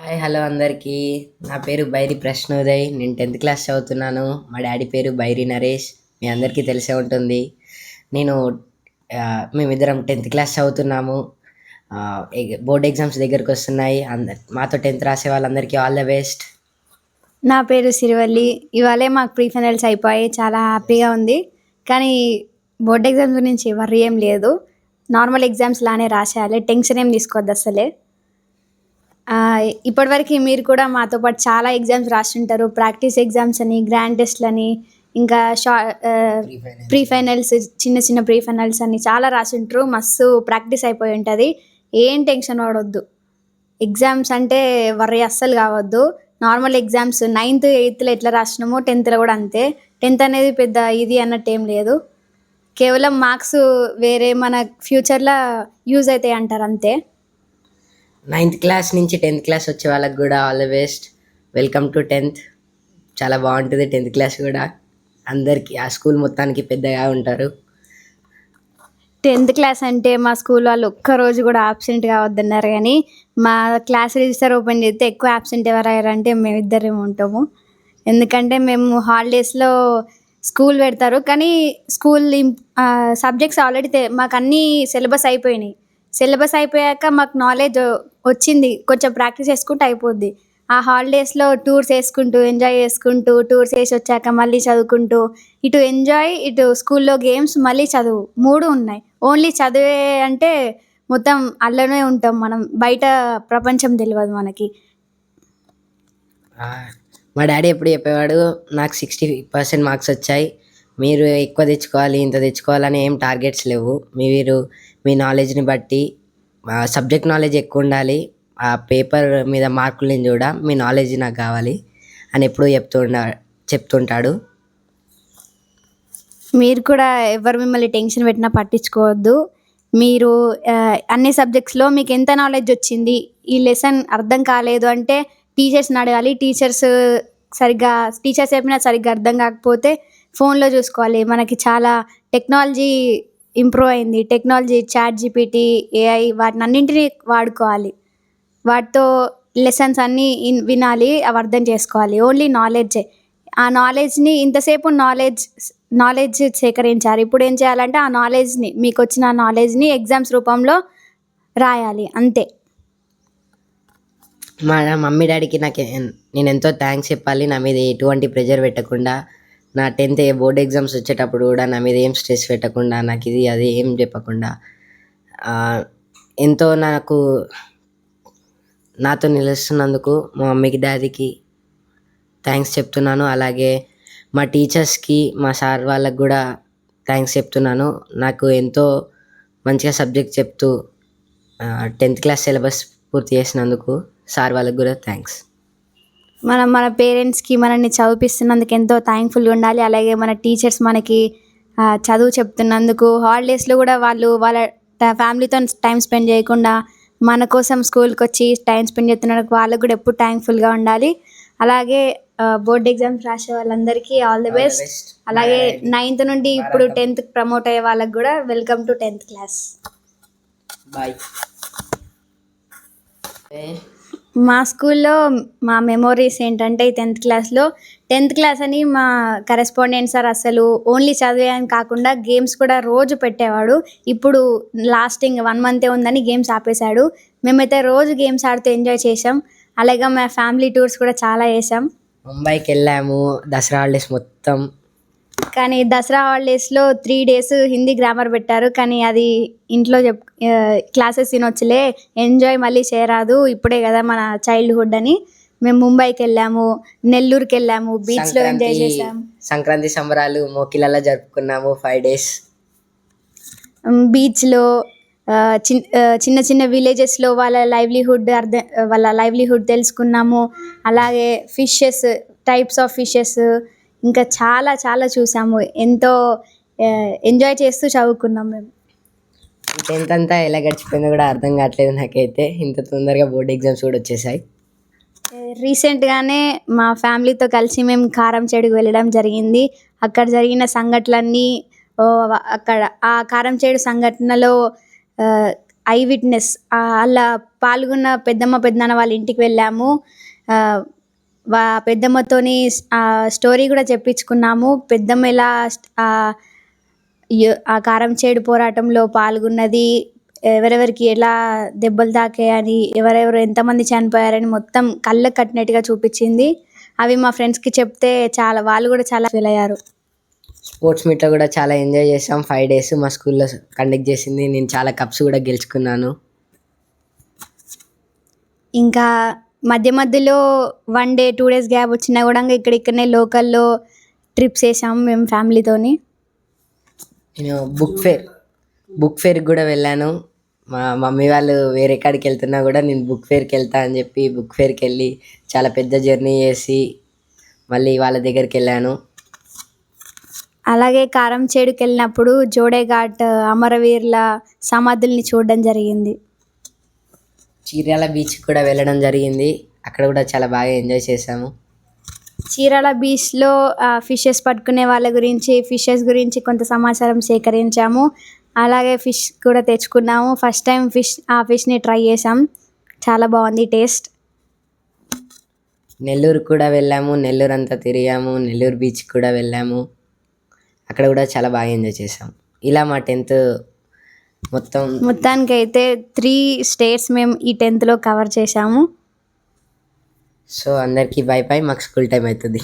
Hi hello అందరికీ. నా పేరు బైరి ప్రశ్నోదయ్. నేను 10th క్లాస్ చదువుతున్నాను. మా డాడీ పేరు బైరి నరేష్. మీ అందరికీ తెలిసే ఉంటుంది. నేను మేమిద్దరం 10th క్లాస్ చదువుతున్నాము. బోర్డ్ ఎగ్జామ్స్ దగ్గరకు వస్తున్నాయి. మాతో 10th రాసే వాళ్ళందరికీ ఆల్ ద బెస్ట్. నా పేరు సిరివల్లి. ఇవాళే మాకు ప్రీ ఫైనల్స్ అయిపోయాయి. చాలా హ్యాపీగా ఉంది. కానీ బోర్డ్ ఎగ్జామ్స్ గురించి వర్రీ ఏం లేదు. నార్మల్ ఎగ్జామ్స్ లానే రాసేయాలి. టెన్షన్ ఏం తీసుకోవద్దు అసలే. ఇప్పటివరకు మీరు కూడా మాతో పాటు చాలా ఎగ్జామ్స్ రాస్తుంటారు. ప్రాక్టీస్ ఎగ్జామ్స్ అని, గ్రాండ్ టెస్ట్లని, ఇంకా ప్రీ ఫైనల్స్, చిన్న చిన్న ప్రీ ఫైనల్స్ అని చాలా రాసింటారు. మస్తు ప్రాక్టీస్ అయిపోయి ఉంటుంది. ఏం టెన్షన్ పడవద్దు. ఎగ్జామ్స్ అంటే వర్రీ అస్సలు కావద్దు. నార్మల్ ఎగ్జామ్స్ 9th 8th ఎట్లా రాసినామో 10th కూడా అంతే. 10th అనేది పెద్ద ఇది అన్నట్టు ఏం లేదు. కేవలం మార్క్స్ వేరే మన ఫ్యూచర్లో యూజ్ అవుతాయి అంటారు అంతే. 9th క్లాస్ నుంచి 10th క్లాస్ వచ్చే వాళ్ళకి కూడా all the best. Welcome to 10th. చాలా బాగుంటుంది 10th క్లాస్ కూడా. అందరికీ ఆ స్కూల్ మొత్తానికి పెద్దగా ఉంటారు. 10th క్లాస్ అంటే మా స్కూల్ వాళ్ళు ఒక్కరోజు కూడా ఆబ్సెంట్ కావద్దన్నారు. కానీ మా క్లాస్ రిజిస్టర్ ఓపెన్ చేస్తే ఎక్కువ ఆబ్సెంట్ ఎవరు అయ్యారంటే మేమిద్దరం ఉంటాము. ఎందుకంటే మేము హాలిడేస్లో స్కూల్ పెడతారు. కానీ స్కూల్ సబ్జెక్ట్స్ ఆల్రెడీ మాకు అన్నీ సిలబస్ అయిపోయినాయి. సిలబస్ అయిపోయాక మాకు నాలెడ్జ్ వచ్చింది. కొంచెం ప్రాక్టీస్ చేసుకుంటూ అయిపోద్ది. ఆ హాలిడేస్లో టూర్స్ వేసుకుంటూ, ఎంజాయ్ చేసుకుంటూ, టూర్స్ వేసి వచ్చాక మళ్ళీ చదువుకుంటూ, ఇటు ఎంజాయ్, ఇటు స్కూల్లో గేమ్స్, మళ్ళీ చదువు, 3 ఉన్నాయి. ఓన్లీ చదివే అంటే మొత్తం అల్లనే ఉంటాం మనం. బయట ప్రపంచం తెలియదు మనకి. మా డాడీ ఎప్పుడు చెప్పేవాడు, నాకు 60% మార్క్స్ వచ్చాయి, మీరు ఎక్కువ తెచ్చుకోవాలి, ఇంత తెచ్చుకోవాలని ఏం టార్గెట్స్ లేవు. మీరు మీ నాలెడ్జ్ని బట్టి సబ్జెక్ట్ నాలెడ్జ్ ఎక్కువ ఉండాలి, ఆ పేపర్ మీద మార్కులని చూడ మీ నాలెడ్జ్ నాకు కావాలి అని ఎప్పుడూ చెప్తుంటాడు. మీరు కూడా ఎవరు మిమ్మల్ని టెన్షన్ పెట్టినా పట్టించుకోవద్దు. మీరు అన్ని సబ్జెక్ట్స్లో మీకు ఎంత నాలెడ్జ్ వచ్చింది, ఈ లెసన్ అర్థం కాలేదు అంటే టీచర్స్ని అడగాలి. టీచర్స్ చెప్పినా సరిగ్గా అర్థం కాకపోతే ఫోన్లో చూసుకోవాలి. మనకి చాలా టెక్నాలజీ ఇంప్రూవ్ అయింది. టెక్నాలజీ, ChatGPT, AI వాటిని అన్నింటినీ వాడుకోవాలి. వాటితో లెసన్స్ అన్నీ వినాలి, అవి అర్థం చేసుకోవాలి. ఓన్లీ నాలెడ్జే. ఆ నాలెడ్జ్ని ఇంతసేపు నాలెడ్జ్ సేకరించారు. ఇప్పుడు ఏం చేయాలంటే ఆ నాలెడ్జ్ని, మీకు వచ్చిన నాలెడ్జ్ని ఎగ్జామ్స్ రూపంలో రాయాలి అంతే. మా మమ్మీ డాడీకి నేను ఎంతో థ్యాంక్స్ చెప్పాలి. నా మీద ఎటువంటి ప్రెషర్ పెట్టకుండా, నా 10th బోర్డ్ ఎగ్జామ్స్ వచ్చేటప్పుడు కూడా నా మీద ఏం స్ట్రెస్ పెట్టకుండా, నాకు ఇది అది ఏం చెప్పకుండా ఎంతో నాతో నిలుస్తున్నందుకు మా మమ్మీకి డాడీకి థ్యాంక్స్ చెప్తున్నాను. అలాగే మా టీచర్స్కి, మా సార్ వాళ్ళకి కూడా థ్యాంక్స్ చెప్తున్నాను. నాకు ఎంతో మంచిగా సబ్జెక్ట్ చెప్తూ 10th క్లాస్ సిలబస్ పూర్తి చేసినందుకు సార్ వాళ్ళకి కూడా థ్యాంక్స్. మన పేరెంట్స్కి మనల్ని చదివిస్తున్నందుకు ఎంతో థ్యాంక్ఫుల్గా ఉండాలి. అలాగే మన టీచర్స్ మనకి చదువు చెప్తున్నందుకు, హాలిడేస్లో కూడా వాళ్ళు వాళ్ళ ఫ్యామిలీతో టైం స్పెండ్ చేయకుండా మన కోసం స్కూల్కి వచ్చి టైం స్పెండ్ చేస్తున్నందుకు వాళ్ళకు కూడా ఎప్పుడు థ్యాంక్ఫుల్గా ఉండాలి. అలాగే బోర్డ్ ఎగ్జామ్స్ రాసే వాళ్ళందరికీ ఆల్ ది బెస్ట్. అలాగే 9th నుండి ఇప్పుడు 10th ప్రమోట్ అయ్యే వాళ్ళకి కూడా welcome to 10th class. Bye. మా స్కూల్లో మా మెమోరీస్ ఏంటంటే 10th క్లాస్ అని మా కరెస్పాండెంట్ సార్ అసలు ఓన్లీ చదివే అని కాకుండా గేమ్స్ కూడా రోజు పెట్టేవాడు. ఇప్పుడు లాస్టింగ్ 1 month ఉందని గేమ్స్ ఆపేశాడు. మేమైతే రోజు గేమ్స్ ఆడుతూ ఎంజాయ్ చేసాం. అలాగే మా ఫ్యామిలీ టూర్స్ కూడా చాలా చేసాం. ముంబైకి వెళ్ళాము దసరా హాలిడేస్ మొత్తం. కానీ దసరా హాలిడేస్లో 3 days హిందీ గ్రామర్ పెట్టారు. కానీ అది ఇంట్లో క్లాసెస్ తినొచ్చులే, ఎంజాయ్ మళ్ళీ చేయరాదు, ఇప్పుడే కదా మన చైల్డ్హుడ్ అని మేము ముంబైకి వెళ్ళాము, నెల్లూరుకి వెళ్ళాము, బీచ్లో ఎంజాయ్ చేసాం. సంక్రాంతి సంబరాలు మోకిలలో జరుపుకున్నాము 5 days. బీచ్లో చిన్న చిన్న విలేజెస్లో వాళ్ళ లైవ్లీహుడ్ తెలుసుకున్నాము. అలాగే ఫిషెస్, టైప్స్ ఆఫ్ ఫిషెస్, ఇంకా చాలా చాలా చూసాము. ఎంతో ఎంజాయ్ చేస్తూ చదువుకున్నాం మేము. 10th అంతా ఎలా గడిచిపోయిందో కూడా అర్థం కావట్లేదు నాకైతే. ఇంత తొందరగా బోర్డ్ ఎగ్జామ్స్ కూడా వచ్చేసాయి. రీసెంట్గానే మా ఫ్యామిలీతో కలిసి మేము కారంచేడుకు వెళ్ళడం జరిగింది. అక్కడ జరిగిన సంఘటనలన్నీ, అక్కడ ఆ కారంచేడు సంఘటనలో ఐ విట్నెస్, అలా పాల్గొన్న పెద్దమ్మ పెద్దనాన్న వాళ్ళ ఇంటికి వెళ్ళాము. ఆ, పెద్దమ్మతోని స్టోరీ కూడా చెప్పించుకున్నాము. పెద్దమ్మ ఎలా ఆ, ఆ కారం చేడు పోరాటంలో పాల్గొన్నది, ఎవరెవరికి ఎలా దెబ్బలు తాకాయని, ఎవరెవరు ఎంతమంది చనిపోయారని మొత్తం కళ్ళకు కట్టినట్టుగా చూపించింది. అవి మా ఫ్రెండ్స్కి చెప్తే వాళ్ళు కూడా చాలా ఫీల్ అయ్యారు. స్పోర్ట్స్ మీట్లో కూడా చాలా ఎంజాయ్ చేసాం. 5 days మా స్కూల్లో కండక్ట్ చేసింది. నేను చాలా కప్స్ కూడా గెలుచుకున్నాను. ఇంకా మధ్య మధ్యలో 1 day 2 days గ్యాప్ వచ్చినా కూడా ఇక్కడనే లోకల్లో ట్రిప్స్ వేసాము మేము ఫ్యామిలీతోని. నేను బుక్ ఫేర్కి కూడా వెళ్ళాను. మా మమ్మీ వాళ్ళు వేరే కాడికి వెళ్తున్నా కూడా నేను బుక్ ఫేర్కి వెళ్తా అని చెప్పి బుక్ ఫేర్కి వెళ్ళి చాలా పెద్ద జర్నీ చేసి మళ్ళీ వాళ్ళ దగ్గరికి వెళ్ళాను. అలాగే కారం చేడుకి వెళ్ళినప్పుడు జోడేఘాట్ అమరవీరుల సమాధుల్ని చూడడం జరిగింది. చీరాల బీచ్ కూడా వెళ్ళడం జరిగింది. అక్కడ కూడా చాలా బాగా ఎంజాయ్ చేసాము. చీరాల బీచ్లో ఫిషెస్ పట్టుకునే వాళ్ళ గురించి, ఫిషెస్ గురించి కొంత సమాచారం సేకరించాము. అలాగే ఫిష్ కూడా తెచ్చుకున్నాము. ఫస్ట్ టైం ఫిష్ని ట్రై చేసాం, చాలా బాగుంది టేస్ట్. నెల్లూరు కూడా వెళ్ళాము. నెల్లూరు అంతా తిరిగాము. నెల్లూరు బీచ్ కూడా వెళ్ళాము. అక్కడ కూడా చాలా బాగా ఎంజాయ్ చేసాము. ఇలా మా 10th మొత్తానికైతే 3 states మేము ఈ 10th కవర్ చేసాము. సో అందరికీ బై బై. మాకు స్కూల్ టైం అవుతుంది.